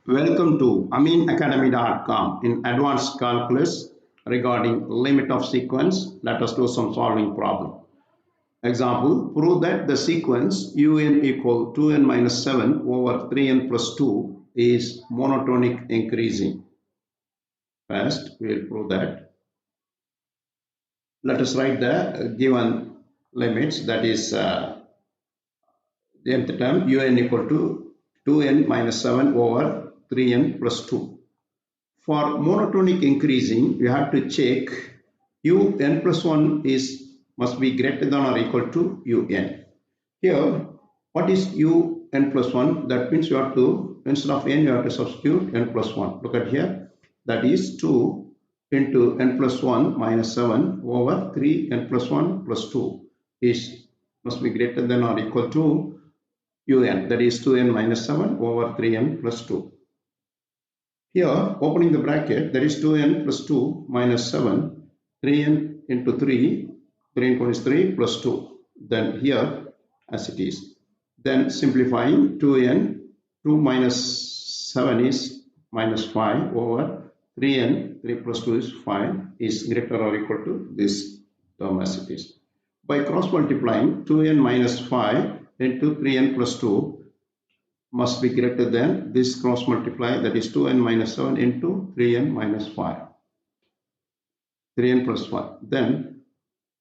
Welcome to aminacademy.com in advanced calculus regarding limit of sequence. Let us do some solving problem. Example, prove that the sequence un equal 2n minus 7 over 3n plus 2 is monotonic increasing. First, we will prove that. Let us write the given limits, that is the nth term un equal to 2n minus 7 over 3n plus 2. For monotonic increasing, you have to check un plus 1 must be greater than or equal to un. Here, what is un plus 1? That means you have to, instead of n, you have to substitute n plus 1. Look at here. That is 2 into n plus 1 minus 7 over 3 n plus 1 plus 2 must be greater than or equal to un. That is 2n minus 7 over 3n plus 2. Here, opening the bracket, there is 2n plus 2 minus 7, 3n into 3, 3 into 1 is 3 plus 2. Then here, as it is. Then simplifying, 2n, 2 minus 7 is minus 5 over 3n, 3 plus 2 is 5, is greater or equal to this term as it is. By cross multiplying, 2n minus 5 into 3n plus 2 must be greater than this cross multiply, that is 2n minus 7 into 3n minus 5, 3n plus 5. Then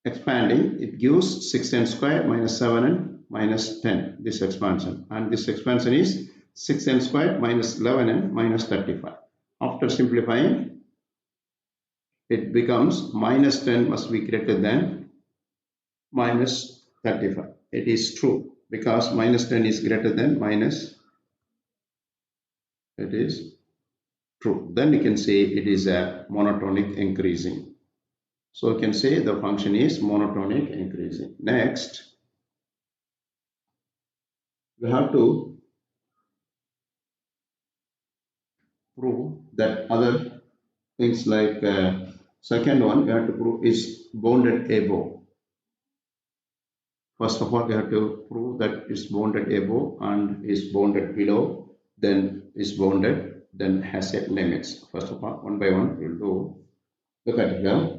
expanding, it gives 6n squared minus 7n minus 10, this expansion, and this expansion is 6n squared minus 11n minus 35. After simplifying, it becomes minus 10 must be greater than minus 35. It is true because minus 10 is greater than minus. It is true. Then you can say it is a monotonic increasing. So you can say the function is monotonic increasing. Next, we have to prove that other things like second one we have to prove is bounded above. First of all, we have to prove that it's bounded above and is bounded below, then is bounded, then has a limits. First of all, one by one we'll do. Look at here.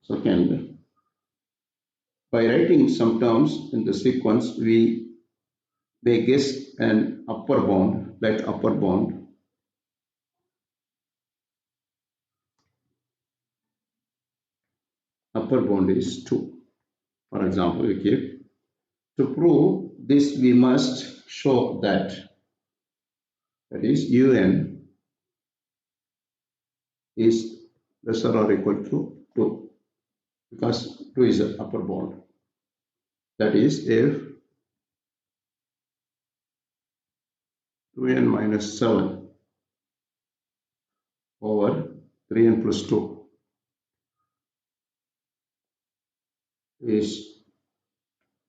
Second, by writing some terms in the sequence, we may guess an upper bound, like upper bound. Upper bound is 2. For example, we keep. To prove this, we must show that is un is lesser or equal to 2, because 2 is the upper bound. That is, if 2n minus 7 over 3n plus 2 is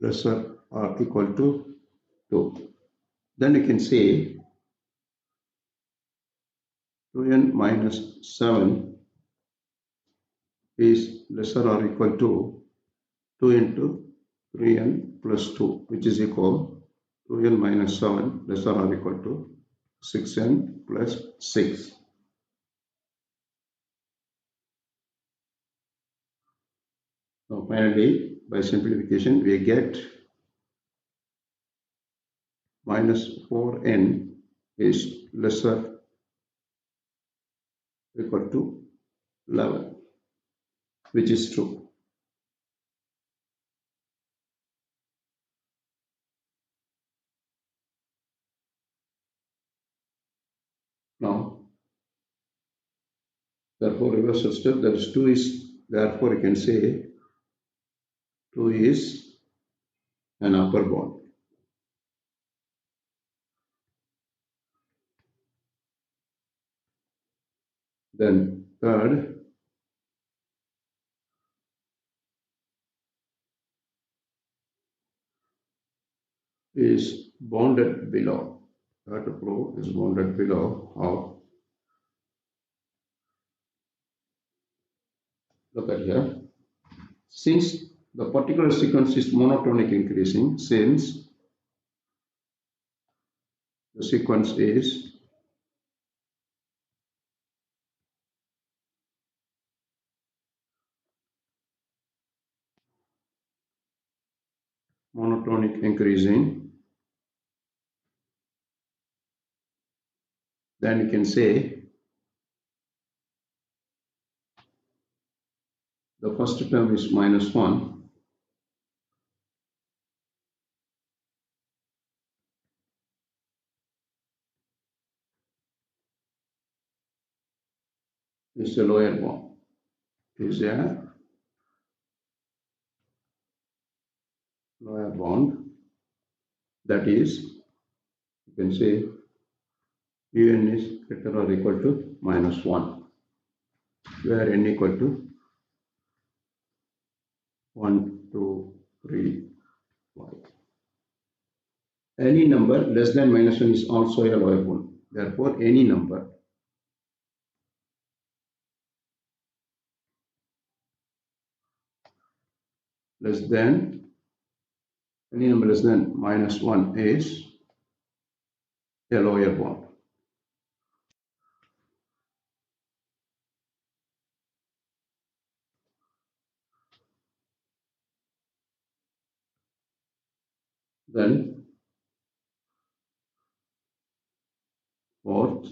lesser or equal to 2, then you can say 2n minus 7 is lesser or equal to 2 into 3n plus 2, which is equal 2n minus 7 lesser or equal to 6n plus 6. So finally, by simplification, we get minus 4n is lesser equal to 11, which is true. Now, therefore, reversal step, that is 2 is, therefore you can say 2 is an upper bound. Then third, is bounded below. I have to prove is bounded below. How? Look at here. Since the particular sequence is monotonic increasing since the sequence is monotonic increasing, then you can say the first term is -1, is a lower bound, is a lower bound, that is, you can say un is greater or equal to -1, where n equal to 1, 2, 3, 5. Any number less than -1 is also a lower bound. Therefore, any number less than any number less than -1 is a lower bound. Then fourth,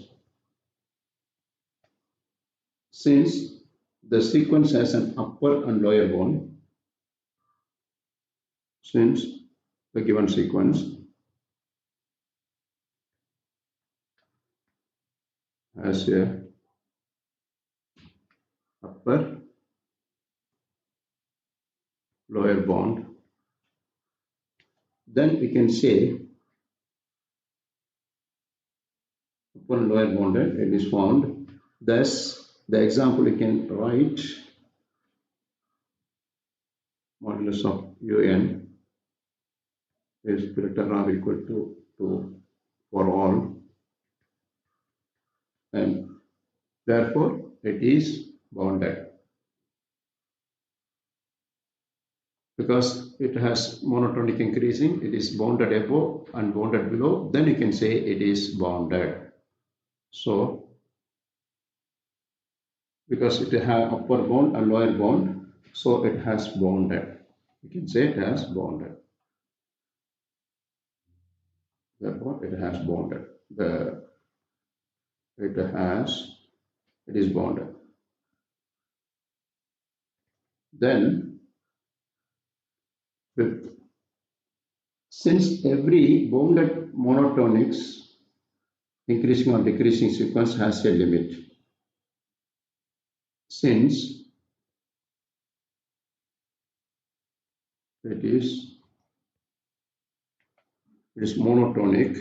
since the sequence has an upper and lower bound, since the given sequence has a upper lower bound, then we can say upper and lower bounded it is found. Thus, the example we can write modulus of un is greater or equal to 2 for all, and therefore it is bounded. Because it has monotonic increasing, it is bounded above and bounded below, then you can say it is bounded. So, because it has upper bound and lower bound, so it has bounded. You can say it has bounded. Therefore, it has bounded. It is bounded. Then, since every bounded monotonics increasing or decreasing sequence has a limit, since it is monotonic,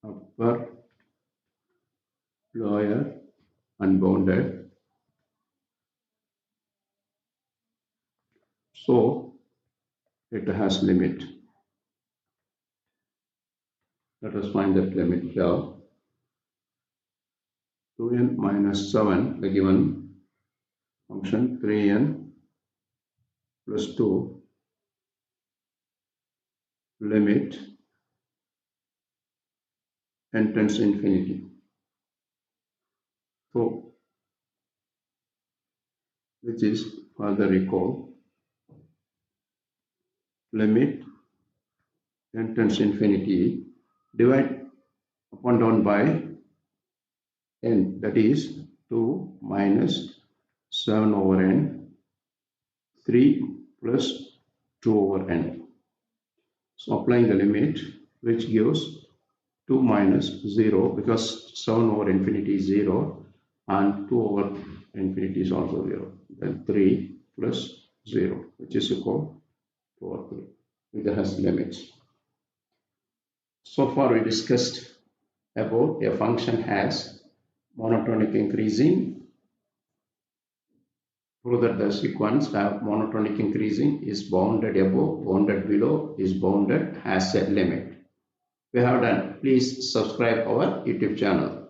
upper, lower, unbounded. So it has limit. Let us find that limit here. 2n minus 7, the given function 3n plus 2 limit n tends to infinity. So, which is further recall limit n tends to infinity, divide up and down by n, that is 2 minus 7 over n, 3 plus 2 over n. So applying the limit, which gives 2 minus 0, because 7 over infinity is 0 and 2 over infinity is also 0. Then 3 plus 0, which is equal to 2 over 3. It has limits. So far we discussed about a function has monotonic increasing. Prove that the sequence have monotonic increasing is bounded above, bounded below, is bounded, has a limit. we have done. Please subscribe our YouTube channel.